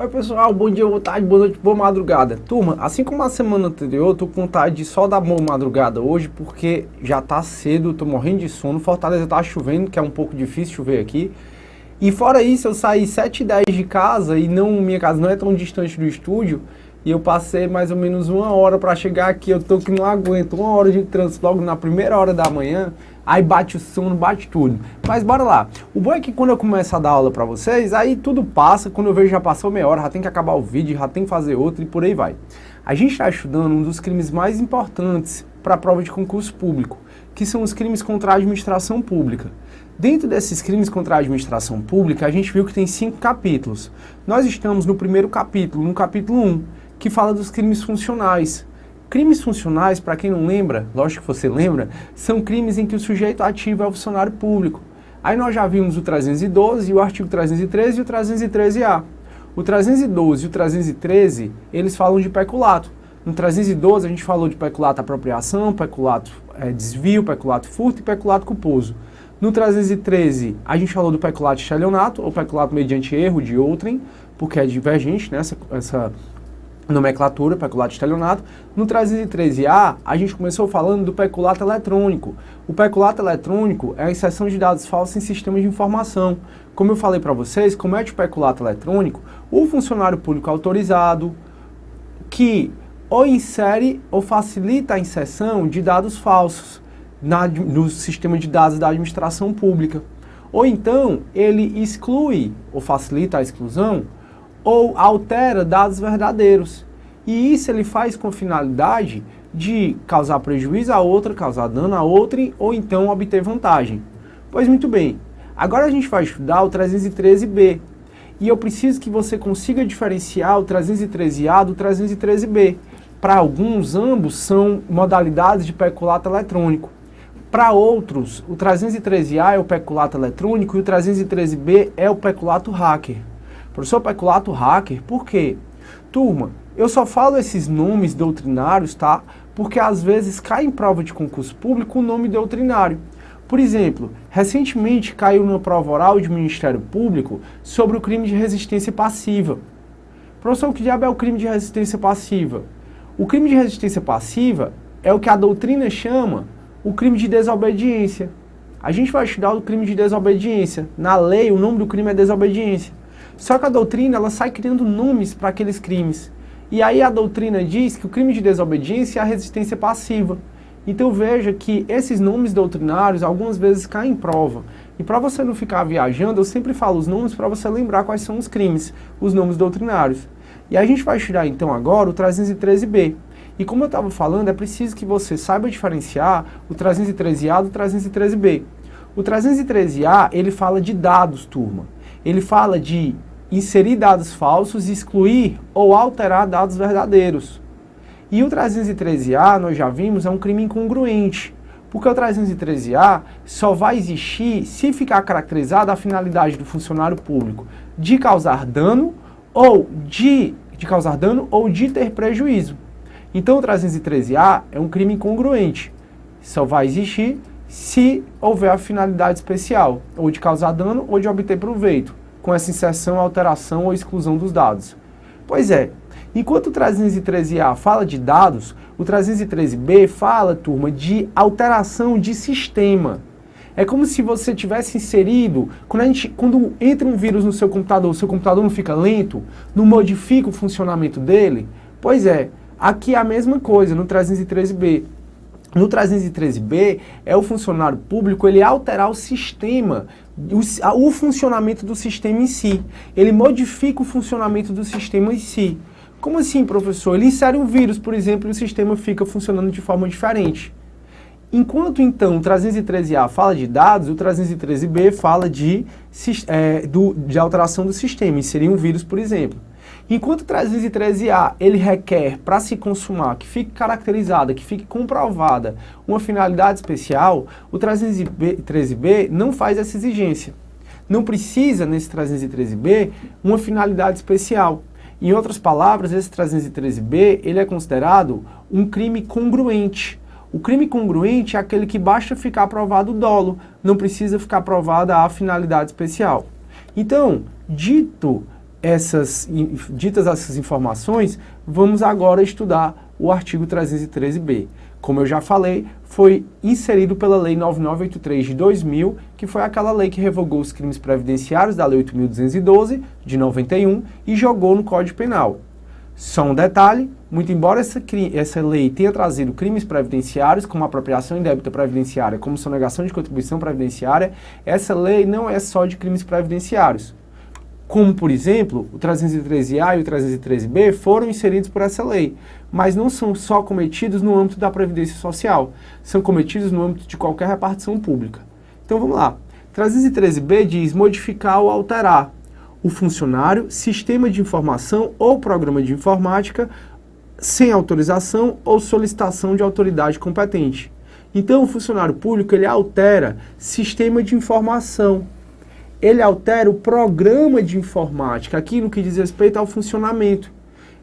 Oi pessoal, bom dia, boa tarde, boa noite, boa madrugada. Turma, assim como a semana anterior, eu tô com vontade de só dar boa madrugada hoje, porque já tá cedo, eu tô morrendo de sono. Fortaleza tá chovendo, que é um pouco difícil chover aqui. E fora isso, eu saí 7h10 de casa e minha casa não é tão distante do estúdio. E eu passei mais ou menos 1 hora para chegar aqui. Eu tô que não aguento, 1 hora de trânsito logo na primeira hora da manhã. Aí bate o sono, bate tudo. Mas bora lá. O bom é que quando eu começo a dar aula para vocês, aí tudo passa. Quando eu vejo já passou meia hora, já tem que acabar o vídeo, já tem que fazer outro e por aí vai. A gente está estudando um dos crimes mais importantes para a prova de concurso público, que são os crimes contra a administração pública. Dentro desses crimes contra a administração pública, a gente viu que tem 5 capítulos. Nós estamos no primeiro capítulo, no capítulo 1, que fala dos crimes funcionais. Crimes funcionais, para quem não lembra, lógico que você lembra, são crimes em que o sujeito ativo é o funcionário público. Aí nós já vimos o 312, o artigo 313 e o 313-A. O 312 e o 313, eles falam de peculato. No 312 a gente falou de peculato apropriação, peculato desvio, peculato furto e peculato culposo. No 313 a gente falou do peculato estelionato, ou peculato mediante erro de outrem, porque é divergente, né, essa nomenclatura, peculato estelionato. No 313-A, a gente começou falando do peculato eletrônico. O peculato eletrônico é a inserção de dados falsos em sistemas de informação. Como eu falei para vocês, comete o peculato eletrônico o funcionário público autorizado que ou insere ou facilita a inserção de dados falsos no sistema de dados da administração pública. Ou então, ele exclui ou facilita a exclusão ou altera dados verdadeiros. E isso ele faz com a finalidade de causar prejuízo a outra, causar dano a outra, ou então obter vantagem. Pois muito bem, agora a gente vai estudar o 313-B. E eu preciso que você consiga diferenciar o 313-A do 313-B. Para alguns, ambos são modalidades de peculato eletrônico. Para outros, o 313-A é o peculato eletrônico e o 313-B é o peculato hacker. Professor, peculato hacker, por quê? Turma, eu só falo esses nomes doutrinários, tá? Porque às vezes cai em prova de concurso público o nome doutrinário. Por exemplo, recentemente caiu numa prova oral de Ministério Público sobre o crime de resistência passiva. Professor, o que diabo é o crime de resistência passiva? O crime de resistência passiva é o que a doutrina chama o crime de desobediência. A gente vai estudar o crime de desobediência. Na lei, o nome do crime é desobediência. Só que a doutrina, ela sai criando nomes para aqueles crimes. E aí a doutrina diz que o crime de desobediência é a resistência passiva. Então veja que esses nomes doutrinários algumas vezes caem em prova. E para você não ficar viajando, eu sempre falo os nomes para você lembrar quais são os crimes, os nomes doutrinários. E a gente vai estudar então agora o 313-B. E como eu estava falando, é preciso que você saiba diferenciar o 313-A do 313-B. O 313-A, ele fala de dados, turma. Ele fala de inserir dados falsos, excluir ou alterar dados verdadeiros. E o 313-A, nós já vimos, é um crime incongruente, porque o 313-A só vai existir se ficar caracterizada a finalidade do funcionário público de causar dano ou de ter prejuízo. Então o 313-A é um crime incongruente, só vai existir se houver a finalidade especial, ou de causar dano ou de obter proveito, com essa inserção, alteração ou exclusão dos dados. Pois é, enquanto o 313-A fala de dados, o 313-B fala, turma, de alteração de sistema. É como se você tivesse inserido, quando entra um vírus no seu computador, o seu computador não fica lento, não modifica o funcionamento dele? Pois é, aqui é a mesma coisa no 313-B. No 313-B, é o funcionário público, ele alterar o sistema, o funcionamento do sistema em si. Ele modifica o funcionamento do sistema em si. Como assim, professor? Ele insere um vírus, por exemplo, e o sistema fica funcionando de forma diferente. Enquanto, então, o 313-A fala de dados, o 313-B fala de alteração do sistema, inserir um vírus, por exemplo. Enquanto o 313-A, ele requer, para se consumar, que fique caracterizada, que fique comprovada uma finalidade especial, o 313-B não faz essa exigência. Não precisa, nesse 313-B, uma finalidade especial. Em outras palavras, esse 313-B, ele é considerado um crime congruente. O crime congruente é aquele que basta ficar provado o dolo, não precisa ficar provada a finalidade especial. Então, dito ditas essas informações, vamos agora estudar o artigo 313b. Como eu já falei, foi inserido pela Lei 9983 de 2000, que foi aquela lei que revogou os crimes previdenciários da Lei 8.212 de 91 e jogou no Código Penal. Só um detalhe, muito embora essa lei tenha trazido crimes previdenciários, como apropriação indébita previdenciária, como sonegação de contribuição previdenciária, essa lei não é só de crimes previdenciários. Como, por exemplo, o 313A e o 313B foram inseridos por essa lei, mas não são só cometidos no âmbito da Previdência Social, são cometidos no âmbito de qualquer repartição pública. Então vamos lá. 313B diz modificar ou alterar o funcionário, sistema de informação ou programa de informática sem autorização ou solicitação de autoridade competente. Então o funcionário público ele altera sistema de informação, ele altera o programa de informática, aqui no que diz respeito ao funcionamento,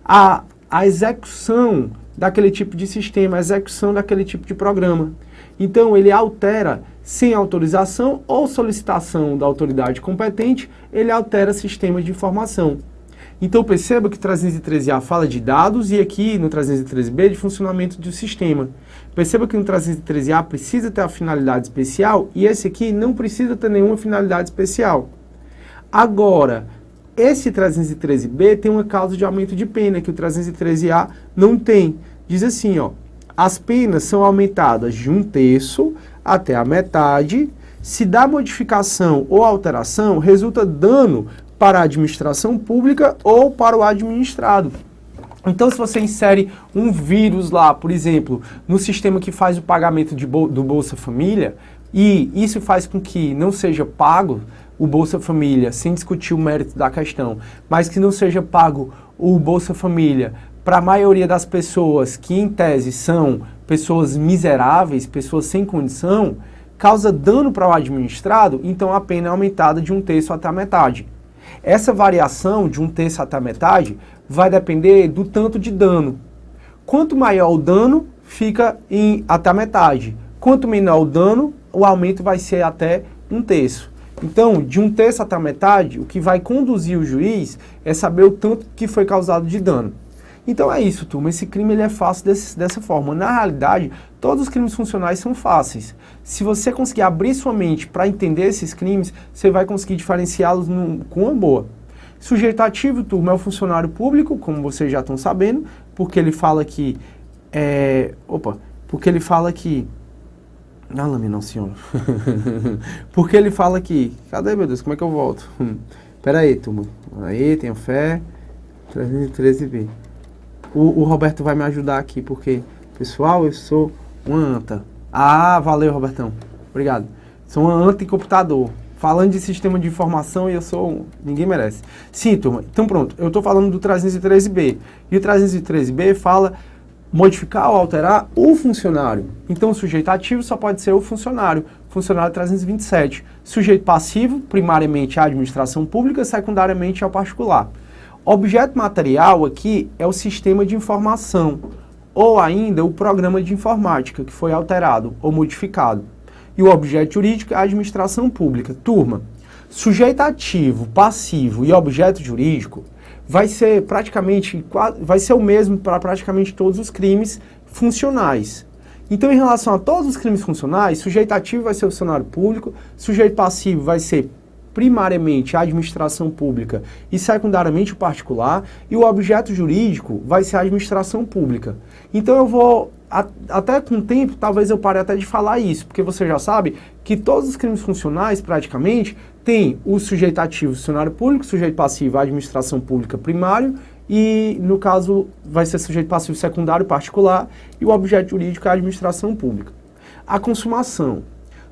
a execução daquele tipo de sistema, a execução daquele tipo de programa. Então, ele altera, sem autorização ou solicitação da autoridade competente, ele altera sistema de informação. Então, perceba que 313A fala de dados e aqui no 313B de funcionamento do sistema. Perceba que no 313A precisa ter a finalidade especial e esse aqui não precisa ter nenhuma finalidade especial. Agora, esse 313B tem uma causa de aumento de pena que o 313A não tem. Diz assim, ó, as penas são aumentadas de 1/3 até a metade se da modificação ou alteração resulta dano para a administração pública ou para o administrado. Então, se você insere um vírus lá, por exemplo, no sistema que faz o pagamento do Bolsa Família, e isso faz com que não seja pago o Bolsa Família, sem discutir o mérito da questão, mas que não seja pago o Bolsa Família para a maioria das pessoas que, em tese, são pessoas miseráveis, pessoas sem condição, causa dano para o administrado, então a pena é aumentada de 1/3 até a metade. Essa variação de 1/3 até a metade vai depender do tanto de dano. Quanto maior o dano, fica até a metade. Quanto menor o dano, o aumento vai ser até 1/3. Então, de 1/3 até a metade, o que vai conduzir o juiz é saber o tanto que foi causado de dano. Então é isso, turma. Esse crime ele é fácil dessa forma. Na realidade, todos os crimes funcionais são fáceis. Se você conseguir abrir sua mente para entender esses crimes, você vai conseguir diferenciá-los com uma boa. Sujeito ativo, turma, é o funcionário público, como vocês já estão sabendo, porque ele fala que... porque ele fala que... não, senhor. Porque ele fala que... Cadê, meu Deus? Como é que eu volto? Pera aí, turma. Aí, tenha fé. 313B. O Roberto vai me ajudar aqui, porque, pessoal, eu sou uma anta. Ah, valeu, Robertão. Obrigado. Sou uma anta em computador. Falando de sistema de informação, eu sou... Ninguém merece. Sim, turma. Então, pronto. Eu estou falando do 313B. E o 313B fala modificar ou alterar o funcionário. Então, o sujeito ativo só pode ser o funcionário. Funcionário 327. Sujeito passivo, primariamente a administração pública, secundariamente ao particular. Objeto material aqui é o sistema de informação, ou ainda o programa de informática, que foi alterado ou modificado. E o objeto jurídico é a administração pública. Turma, sujeito ativo, passivo e objeto jurídico vai ser o mesmo para praticamente todos os crimes funcionais. Então, em relação a todos os crimes funcionais, sujeito ativo vai ser o funcionário público, sujeito passivo vai ser primariamente a administração pública e secundariamente o particular, e o objeto jurídico vai ser a administração pública. Então eu vou, até com o tempo, talvez eu pare até de falar isso, porque você já sabe que todos os crimes funcionais, praticamente, tem o sujeito ativo, o funcionário público, o sujeito passivo, a administração pública primário, e no caso vai ser sujeito passivo secundário particular, e o objeto jurídico é a administração pública. A consumação.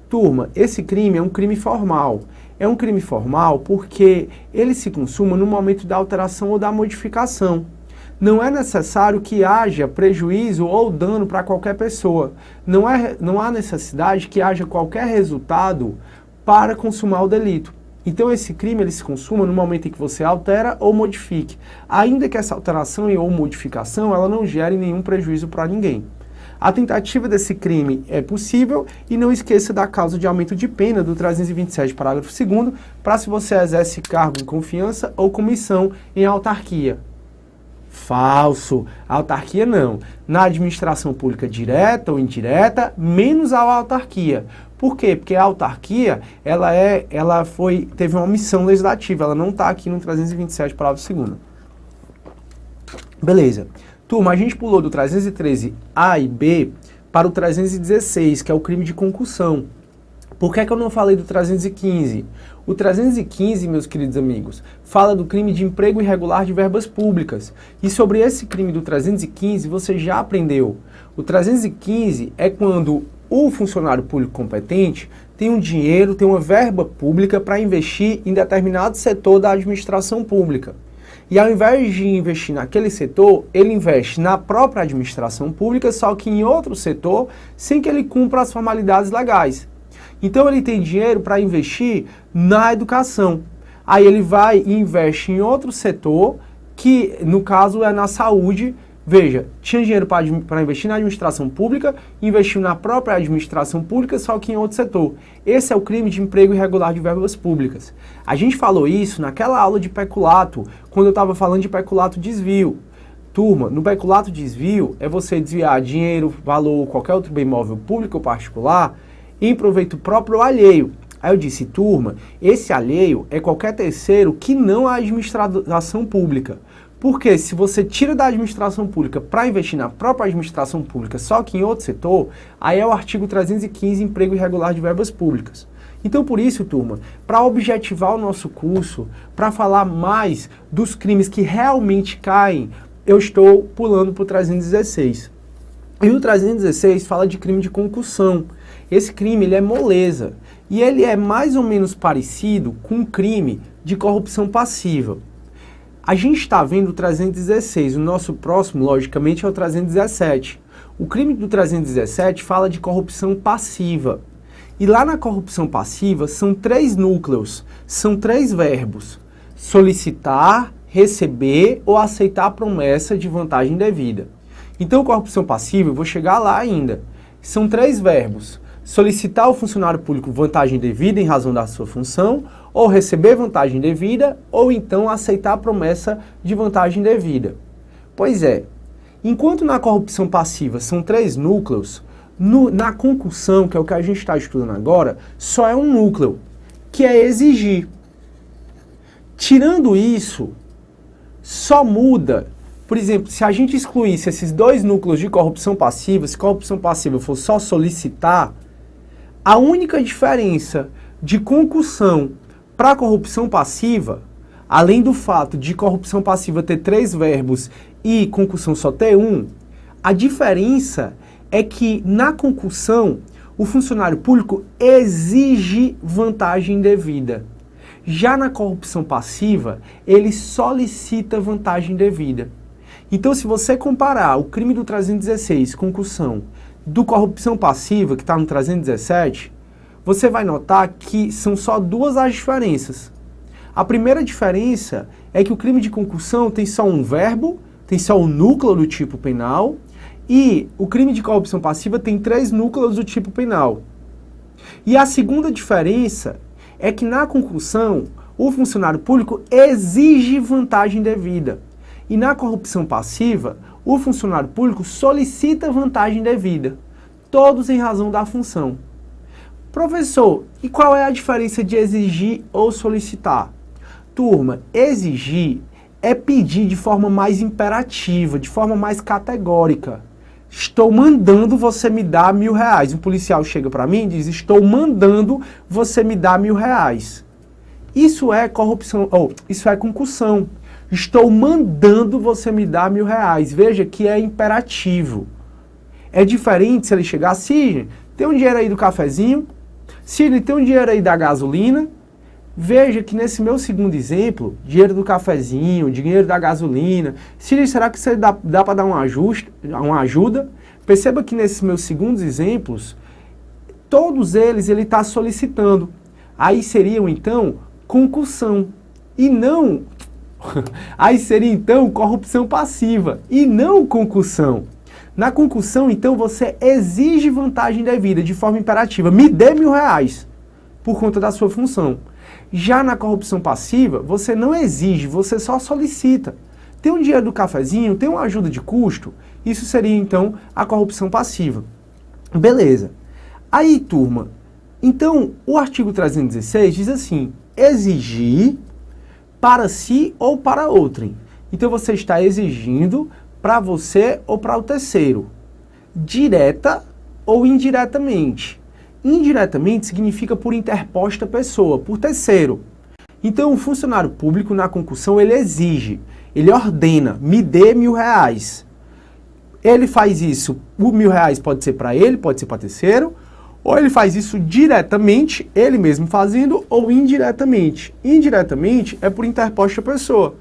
Turma, esse crime é um crime formal. É um crime formal porque ele se consuma no momento da alteração ou da modificação. Não é necessário que haja prejuízo ou dano para qualquer pessoa. Não há necessidade que haja qualquer resultado para consumar o delito. Então esse crime ele se consuma no momento em que você altera ou modifique, ainda que essa alteração ou modificação ela não gere nenhum prejuízo para ninguém. A tentativa desse crime é possível e não esqueça da causa de aumento de pena do 327, parágrafo 2º, para se você exerce cargo em confiança ou comissão em autarquia. Falso. A autarquia não. Na administração pública direta ou indireta, menos a autarquia. Por quê? Porque a autarquia, teve uma omissão legislativa, ela não está aqui no 327, parágrafo 2º. Beleza. Turma, a gente pulou do 313A e B para o 316, que é o crime de concussão. Por que eu não falei do 315? O 315, meus queridos amigos, fala do crime de emprego irregular de verbas públicas. E sobre esse crime do 315, você já aprendeu. O 315 é quando o funcionário público competente tem um dinheiro, tem uma verba pública para investir em determinado setor da administração pública. E ao invés de investir naquele setor, ele investe na própria administração pública, só que em outro setor, sem que ele cumpra as formalidades legais. Então ele tem dinheiro para investir na educação. Aí ele vai e investe em outro setor, que no caso é na saúde. Veja, tinha dinheiro para investir na administração pública, investiu na própria administração pública, só que em outro setor. Esse é o crime de emprego irregular de verbas públicas. A gente falou isso naquela aula de peculato, quando eu estava falando de peculato desvio. Turma, no peculato desvio é você desviar dinheiro, valor ou qualquer outro bem móvel público ou particular em proveito próprio ou alheio. Aí eu disse, turma, esse alheio é qualquer terceiro que não a administração pública. Porque se você tira da administração pública para investir na própria administração pública, só que em outro setor, aí é o artigo 315, emprego irregular de verbas públicas. Então, por isso, turma, para objetivar o nosso curso, para falar mais dos crimes que realmente caem, eu estou pulando para o 316. E o 316 fala de crime de concussão. Esse crime ele é moleza e ele é mais ou menos parecido com o crime de corrupção passiva. A gente está vendo o 316, o nosso próximo, logicamente, é o 317. O crime do 317 fala de corrupção passiva. E lá na corrupção passiva são 3 núcleos, são 3 verbos: solicitar, receber ou aceitar a promessa de vantagem devida. Então, corrupção passiva, eu vou chegar lá ainda. São 3 verbos: solicitar ao funcionário público vantagem devida em razão da sua função, ou receber vantagem devida, ou então aceitar a promessa de vantagem devida. Pois é, enquanto na corrupção passiva são 3 núcleos, na concussão, que é o que a gente está estudando agora, só é um núcleo, que é exigir. Tirando isso, só muda, por exemplo, se a gente excluísse esses 2 núcleos de corrupção passiva, se corrupção passiva for só solicitar, a única diferença de concussão para corrupção passiva, além do fato de corrupção passiva ter 3 verbos e concussão só ter 1, a diferença é que na concussão o funcionário público exige vantagem devida. Já na corrupção passiva, ele solicita vantagem devida. Então, se você comparar o crime do 316, concussão, do corrupção passiva, que está no 317, você vai notar que são só 2 as diferenças. A primeira diferença é que o crime de concussão tem só um verbo, tem só um núcleo do tipo penal, e o crime de corrupção passiva tem 3 núcleos do tipo penal. E a segunda diferença é que na concussão, o funcionário público exige vantagem devida. E na corrupção passiva, o funcionário público solicita vantagem devida. Todos em razão da função. Professor, e qual é a diferença de exigir ou solicitar? Turma, exigir é pedir de forma mais imperativa, de forma mais categórica. Estou mandando você me dar R$1.000. Um policial chega para mim e diz, estou mandando você me dar R$1.000. Isso é corrupção, isso é concussão. Estou mandando você me dar R$1.000. Veja que é imperativo. É diferente se ele chegar assim, tem um dinheiro aí do cafezinho, Sidney, tem um dinheiro aí da gasolina. Veja que nesse meu segundo exemplo, dinheiro do cafezinho, dinheiro da gasolina, Sidney, será que você dá para dar uma ajuda? Perceba que nesses meus segundos exemplos, todos eles ele está solicitando. Aí seriam então concussão e não... Aí seria então corrupção passiva e não concussão. Na concussão, então, você exige vantagem devida de forma imperativa. Me dê R$1.000 por conta da sua função. Já na corrupção passiva, você não exige, você só solicita. Tem um dinheiro do cafezinho, tem uma ajuda de custo, isso seria, então, a corrupção passiva. Beleza. Aí, turma, então, o artigo 316 diz assim, exigir para si ou para outrem. Então, você está exigindo para você ou para o terceiro, direta ou indiretamente. Indiretamente significa por interposta pessoa, por terceiro. Então, o funcionário público na concussão, ele exige, ele ordena, me dê R$1.000. Ele faz isso, o R$1.000 pode ser para ele, pode ser para terceiro, ou ele faz isso diretamente, ele mesmo fazendo, ou indiretamente. Indiretamente é por interposta pessoa.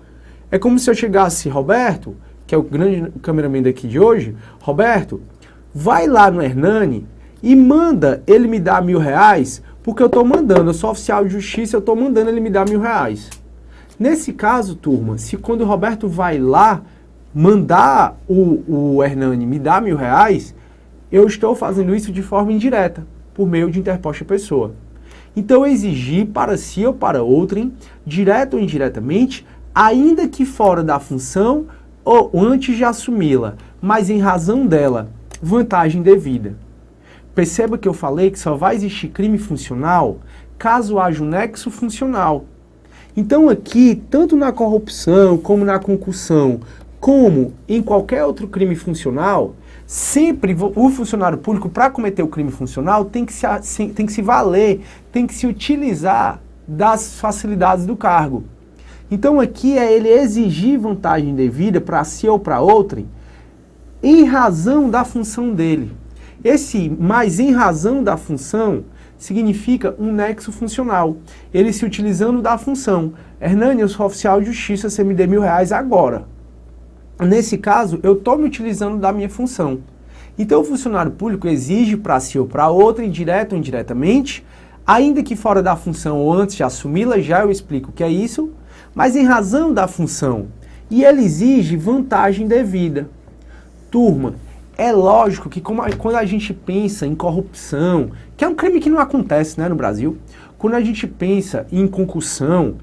É como se eu chegasse, Roberto, que é o grande cameraman daqui de hoje, Roberto, vai lá no Hernani e manda ele me dar R$1.000, porque eu estou mandando, eu sou oficial de justiça, eu estou mandando ele me dar R$1.000. Nesse caso, turma, se quando o Roberto vai lá mandar o Hernani me dar R$1.000, eu estou fazendo isso de forma indireta, por meio de interposta pessoa. Então, exigir para si ou para outrem, direto ou indiretamente, ainda que fora da função ou antes de assumi-la, mas em razão dela, vantagem devida. Perceba que eu falei que só vai existir crime funcional caso haja um nexo funcional. Então aqui, tanto na corrupção, como na concussão, como em qualquer outro crime funcional, sempre o funcionário público, para cometer o crime funcional, tem que se valer, tem que se utilizar das facilidades do cargo. Então aqui é ele exigir vantagem devida para si ou para outrem, em razão da função dele. Esse mais em razão da função significa um nexo funcional. Ele se utilizando da função. Hernani, eu sou oficial de justiça, você me dê R$1.000 agora. Nesse caso, eu estou me utilizando da minha função. Então, o funcionário público exige para si ou para outra, direto ou indiretamente, ainda que fora da função ou antes de assumi-la, já eu explico o que é isso, mas em razão da função. E ele exige vantagem devida. Turma, é lógico que quando a gente pensa em corrupção, que é um crime que não acontece, né, no Brasil, quando a gente pensa em concussão,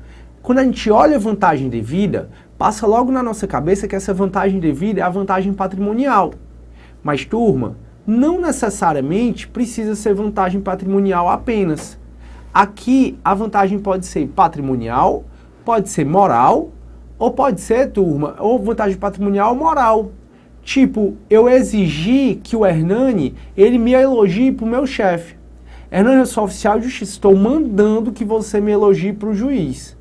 quando a gente olha a vantagem devida, passa logo na nossa cabeça que essa vantagem devida é a vantagem patrimonial. Mas, turma, não necessariamente precisa ser vantagem patrimonial apenas. Aqui, a vantagem pode ser patrimonial, pode ser moral, ou pode ser, turma, ou vantagem patrimonial ou moral. Tipo, eu exigi que o Hernani, ele me elogie para o meu chefe. Hernani, eu sou oficial de justiça, estou mandando que você me elogie para o juiz.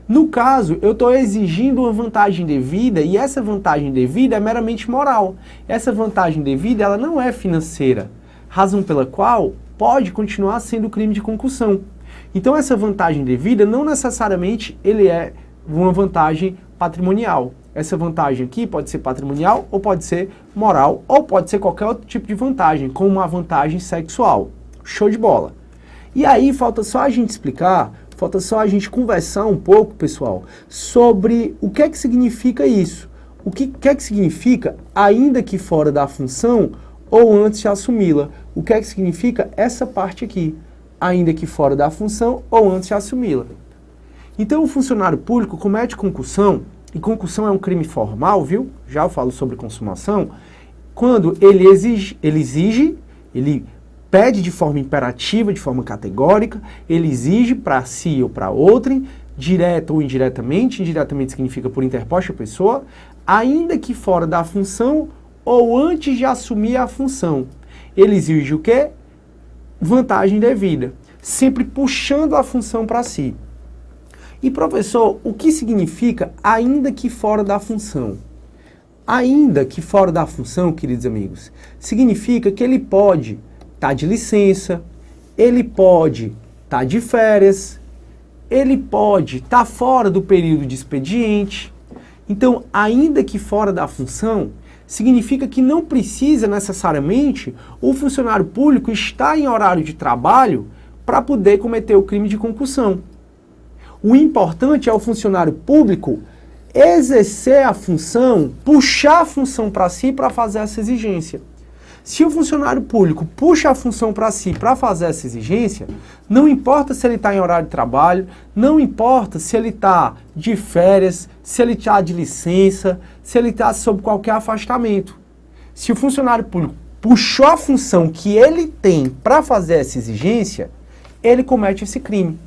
No caso, eu estou exigindo uma vantagem devida e essa vantagem devida é meramente moral. Essa vantagem devida, ela não é financeira, razão pela qual pode continuar sendo crime de concussão. Então, essa vantagem devida não necessariamente ele é uma vantagem patrimonial. Essa vantagem aqui pode ser patrimonial, ou pode ser moral, ou pode ser qualquer outro tipo de vantagem, como uma vantagem sexual. Show de bola. E aí, falta só a gente explicar, falta só a gente conversar um pouco, pessoal, sobre o que é que significa isso. O que é que significa, ainda que fora da função, ou antes de assumi-la. O que é que significa essa parte aqui, ainda que fora da função, ou antes de assumi-la. Então, o funcionário público comete concussão, e concussão é um crime formal, viu? Já eu falo sobre consumação. Quando ele exige, ele pede de forma imperativa, de forma categórica, ele exige para si ou para outrem, direta ou indiretamente, indiretamente significa por interposta pessoa, ainda que fora da função ou antes de assumir a função. Ele exige o quê? Vantagem devida, sempre puxando a função para si. E, professor, o que significa ainda que fora da função? Ainda que fora da função, queridos amigos, significa que ele pode estar de licença, ele pode estar de férias, ele pode estar fora do período de expediente. Então, ainda que fora da função, significa que não precisa necessariamente o funcionário público estar em horário de trabalho para poder cometer o crime de concussão. O importante é o funcionário público exercer a função, puxar a função para si para fazer essa exigência. Se o funcionário público puxa a função para si para fazer essa exigência, não importa se ele está em horário de trabalho, não importa se ele está de férias, se ele está de licença, se ele está sob qualquer afastamento. Se o funcionário público puxou a função que ele tem para fazer essa exigência, ele comete esse crime.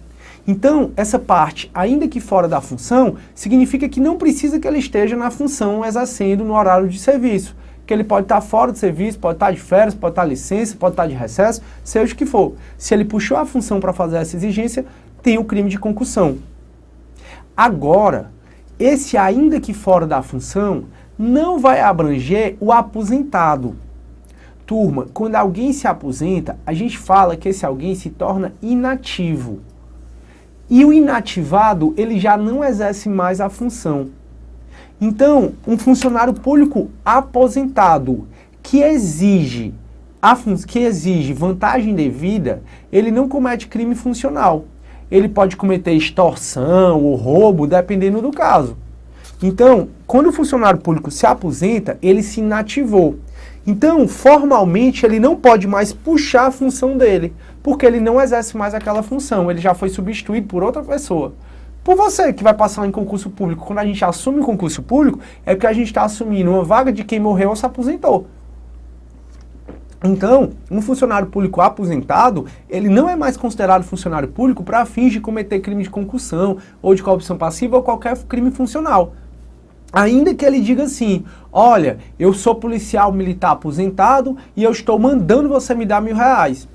Então, essa parte, ainda que fora da função, significa que não precisa que ele esteja na função exercendo no horário de serviço. Que ele pode estar fora do serviço, pode estar de férias, pode estar de licença, pode estar de recesso, seja o que for. Se ele puxou a função para fazer essa exigência, tem o crime de concussão. Agora, esse ainda que fora da função não vai abranger o aposentado. Turma, quando alguém se aposenta, a gente fala que esse alguém se torna inativo. E o inativado, ele já não exerce mais a função. Então, um funcionário público aposentado que exige vantagem devida, ele não comete crime funcional. Ele pode cometer extorsão ou roubo, dependendo do caso. Então, quando o funcionário público se aposenta, ele se inativou. Então, formalmente, ele não pode mais puxar a função dele, porque ele não exerce mais aquela função, ele já foi substituído por outra pessoa. Por você que vai passar em concurso público, quando a gente assume um concurso público, é porque a gente está assumindo uma vaga de quem morreu ou se aposentou. Então, um funcionário público aposentado, ele não é mais considerado funcionário público para fins de cometer crime de concussão, ou de corrupção passiva, ou qualquer crime funcional. Ainda que ele diga assim, olha, eu sou policial militar aposentado e eu estou mandando você me dar R$1.000.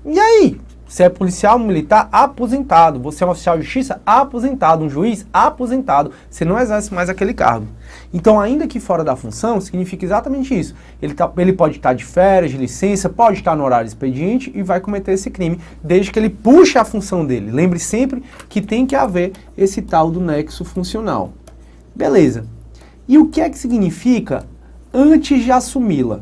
E aí? Você é policial militar aposentado, você é um oficial de justiça aposentado, um juiz aposentado, você não exerce mais aquele cargo. Então, ainda que fora da função, significa exatamente isso. Ele pode estar de férias, de licença, pode estar no horário de expediente e vai cometer esse crime, desde que ele puxe a função dele. Lembre sempre que tem que haver esse tal do nexo funcional. Beleza. E o que é que significa antes de assumi-la?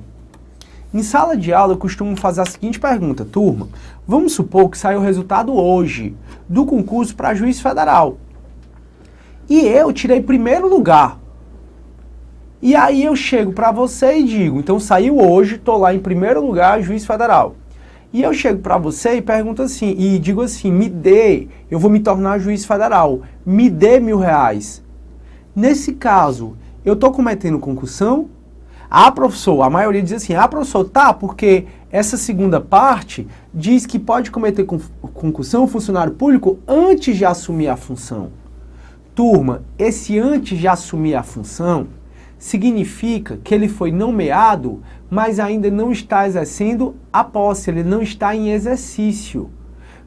Em sala de aula eu costumo fazer a seguinte pergunta, turma. Vamos supor que saiu o resultado hoje do concurso para juiz federal. E eu tirei primeiro lugar. E aí eu chego para você e digo, então saiu hoje, estou lá em primeiro lugar, juiz federal. E eu chego para você e pergunto assim, e digo assim, eu vou me tornar juiz federal, me dê R$1.000. Nesse caso, eu estou cometendo concussão? Professor, a maioria diz assim, professor, tá, porque essa segunda parte diz que pode cometer concussão o funcionário público antes de assumir a função. Turma, esse antes de assumir a função significa que ele foi nomeado, mas ainda não está exercendo a posse, ele não está em exercício.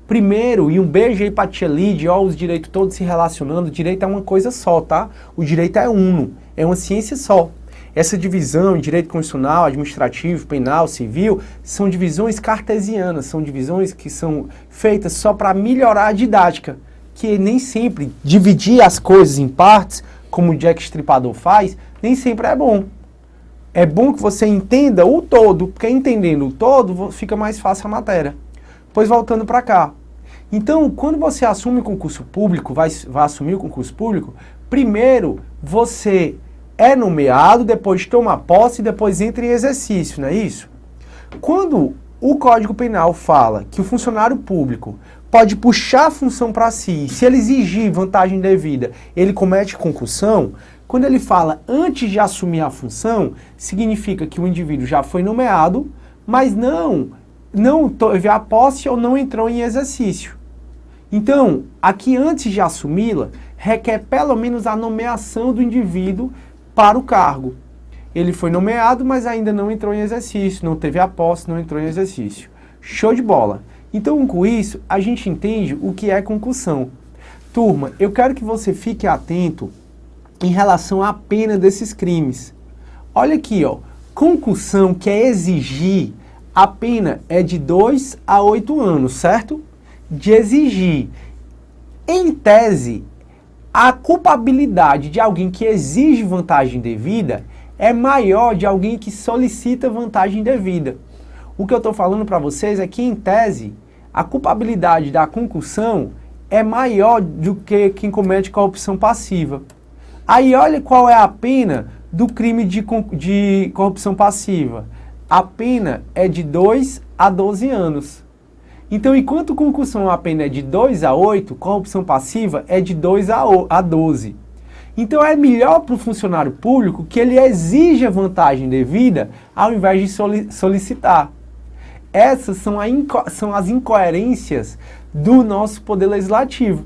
Primeiro, e um beijo aí pra tia Lídia, ó, os direitos todos se relacionando, o direito é uma coisa só, tá? O direito é uno, é uma ciência só. Essa divisão em direito constitucional, administrativo, penal, civil, são divisões cartesianas, são divisões que são feitas só para melhorar a didática, que nem sempre dividir as coisas em partes, como o Jack Stripador faz, nem sempre é bom. É bom que você entenda o todo, porque entendendo o todo fica mais fácil a matéria. Pois voltando para cá. Então, quando você assume o concurso público, vai assumir o concurso público, primeiro você é nomeado, depois toma posse e depois entra em exercício, não é isso? Quando o Código Penal fala que o funcionário público pode puxar a função para si, se ele exigir vantagem devida, ele comete concussão, quando ele fala antes de assumir a função, significa que o indivíduo já foi nomeado, mas não teve a posse ou não entrou em exercício. Então, aqui antes de assumi-la, requer pelo menos a nomeação do indivíduo para o cargo. Ele foi nomeado, mas ainda não entrou em exercício, não teve a posse, não entrou em exercício. Show de bola! Então, com isso, a gente entende o que é concussão. Turma, eu quero que você fique atento em relação à pena desses crimes. Olha aqui, ó, concussão que é exigir, a pena é de 2 a 8 anos, certo? De exigir. Em tese, a culpabilidade de alguém que exige vantagem devida é maior de alguém que solicita vantagem devida. O que eu estou falando para vocês é que, em tese, a culpabilidade da concussão é maior do que quem comete corrupção passiva. Aí olha qual é a pena do crime de corrupção passiva. A pena é de 2 a 12 anos. Então, enquanto concussão a pena é de 2 a 8, corrupção passiva é de 2 a 12. Então é melhor para o funcionário público que ele exija vantagem devida ao invés de solicitar. Essas são as incoerências do nosso poder legislativo.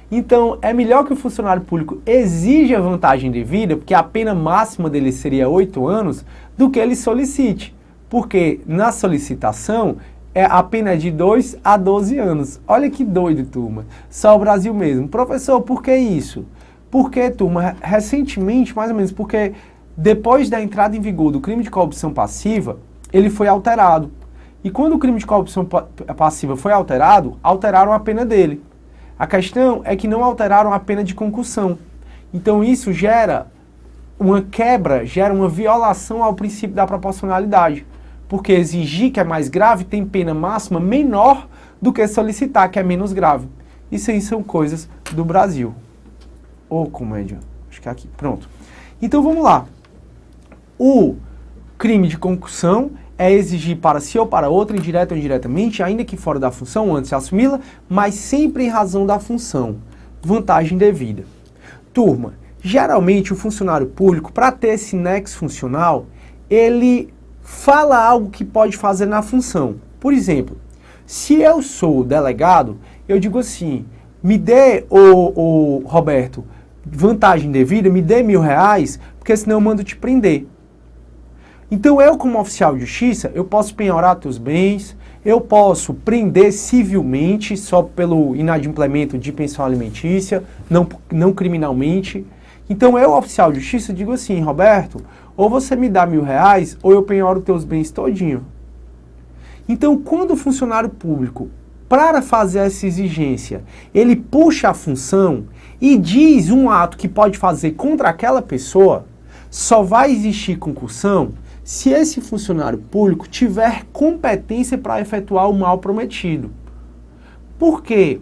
Então é melhor que o funcionário público exija vantagem devida, porque a pena máxima dele seria 8 anos, do que ele solicite. Porque na solicitação a pena é de 2 a 12 anos. Olha que doido, turma. Só o Brasil mesmo. Professor, por que isso? Porque, turma, recentemente, mais ou menos, porque depois da entrada em vigor do crime de corrupção passiva, ele foi alterado. E quando o crime de corrupção passiva foi alterado, alteraram a pena dele. A questão é que não alteraram a pena de concussão. Então isso gera uma quebra, gera uma violação ao princípio da proporcionalidade. Porque exigir que é mais grave tem pena máxima menor do que solicitar que é menos grave. Isso aí são coisas do Brasil. Ô, comédia. Acho que é aqui. Pronto. Então vamos lá. O crime de concussão é exigir para si ou para outra, indireta ou indiretamente, ainda que fora da função, antes de assumi-la, mas sempre em razão da função. Vantagem devida. Turma, geralmente o funcionário público, para ter esse nexo funcional, ele fala algo que pode fazer na função. Por exemplo, se eu sou delegado, eu digo assim, me dê, Roberto, vantagem devida, me dê R$1.000, porque senão eu mando te prender. Então eu, como oficial de justiça, eu posso penhorar teus bens, eu posso prender civilmente, só pelo inadimplemento de pensão alimentícia, não criminalmente. Então eu, oficial de justiça, digo assim, Roberto, ou você me dá R$1.000, ou eu penhoro teus bens todinho. Então, quando o funcionário público, para fazer essa exigência, ele puxa a função e diz um ato que pode fazer contra aquela pessoa, só vai existir concussão se esse funcionário público tiver competência para efetuar o mal prometido. Por quê?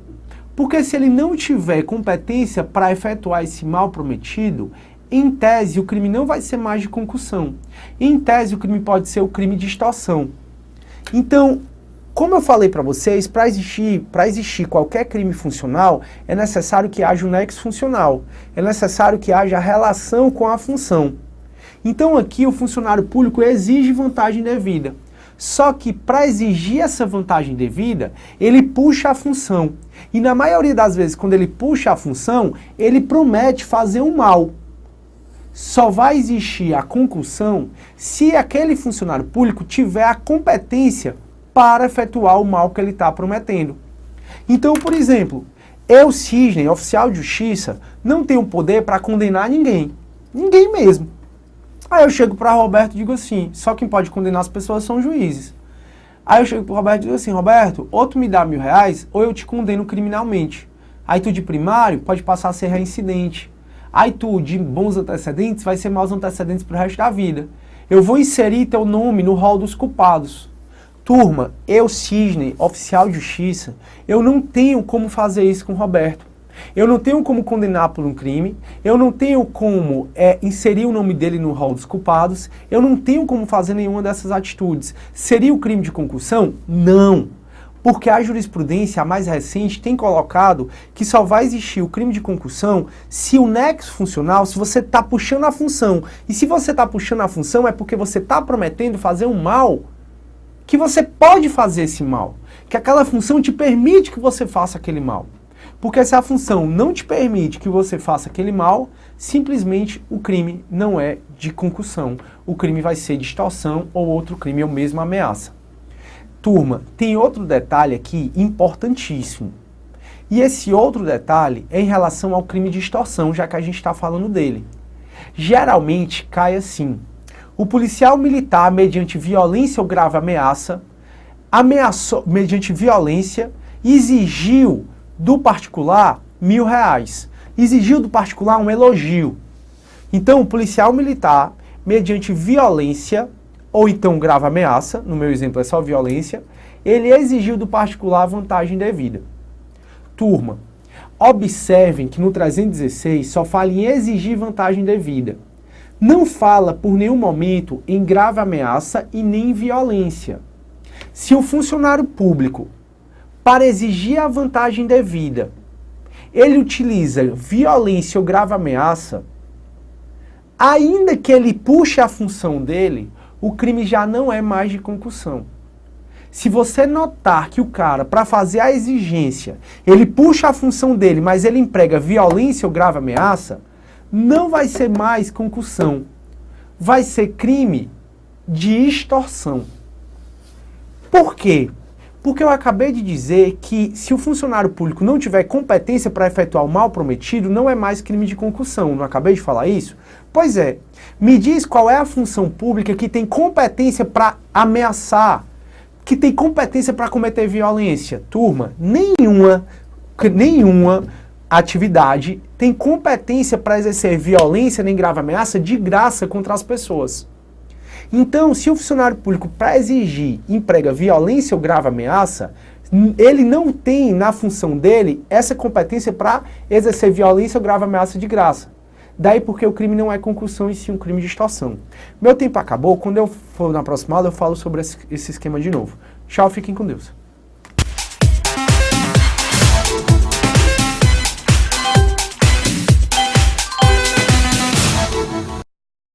Porque se ele não tiver competência para efetuar esse mal prometido, em tese o crime não vai ser mais de concussão. Em tese o crime pode ser o crime de extorsão. Então, como eu falei para vocês, para existir qualquer crime funcional, é necessário que haja um nexo funcional. É necessário que haja relação com a função. Então aqui o funcionário público exige vantagem devida. Só que para exigir essa vantagem devida, ele puxa a função. E na maioria das vezes, quando ele puxa a função, ele promete fazer um mal. Só vai existir a concussão se aquele funcionário público tiver a competência para efetuar o mal que ele está prometendo. Então, por exemplo, eu, Cisne, oficial de justiça, não tenho poder para condenar ninguém. Ninguém mesmo. Aí eu chego para Roberto e digo assim, só quem pode condenar as pessoas são os juízes. Aí eu chego para Roberto e digo assim, Roberto, ou tu me dá R$1.000, ou eu te condeno criminalmente. Aí tu de primário pode passar a ser reincidente. Aí tu de bons antecedentes vai ser maus antecedentes pro resto da vida. Eu vou inserir teu nome no rol dos culpados. Turma, eu, Cisne, oficial de justiça, eu não tenho como fazer isso com o Roberto. Eu não tenho como condenar por um crime, eu não tenho como inserir o nome dele no rol dos culpados, eu não tenho como fazer nenhuma dessas atitudes. Seria o crime de concussão? Não. Porque a jurisprudência, a mais recente, tem colocado que só vai existir o crime de concussão se o nexo funcional, se você está puxando a função. E se você está puxando a função é porque você está prometendo fazer um mal que você pode fazer esse mal. Que aquela função te permite que você faça aquele mal. Porque se a função não te permite que você faça aquele mal, simplesmente o crime não é de concussão. O crime vai ser de extorsão ou outro crime ou mesmo ameaça. Turma, tem outro detalhe aqui importantíssimo. E esse outro detalhe é em relação ao crime de extorsão, já que a gente está falando dele. Geralmente cai assim. O policial militar, mediante violência ou grave ameaça, ameaçou, mediante violência, exigiu do particular R$1.000. Exigiu do particular um elogio. Então, o policial militar, mediante violência, ou então grave ameaça, no meu exemplo é só violência, ele exigiu do particular vantagem devida. Turma, Observem que no 316 só fala em exigir vantagem devida. Não fala por nenhum momento em grave ameaça e nem em violência. Se o funcionário público, para exigir a vantagem devida, ele utiliza violência ou grave ameaça, ainda que ele puxe a função dele, o crime já não é mais de concussão. Se você notar que o cara, para fazer a exigência, ele puxa a função dele, mas ele emprega violência ou grave ameaça, não vai ser mais concussão. Vai ser crime de extorsão. Por quê? Porque eu acabei de dizer que se o funcionário público não tiver competência para efetuar o mal prometido, não é mais crime de concussão. Não acabei de falar isso? Pois é. Me diz qual é a função pública que tem competência para ameaçar, que tem competência para cometer violência. Turma, nenhuma atividade tem competência para exercer violência nem grave ameaça de graça contra as pessoas. Então, se o funcionário público, para exigir, emprega violência ou grave ameaça, ele não tem na função dele essa competência para exercer violência ou grave ameaça de graça. Daí porque o crime não é concussão e sim um crime de extorsão. Meu tempo acabou, quando eu for na próxima aula eu falo sobre esse esquema de novo. Tchau, fiquem com Deus.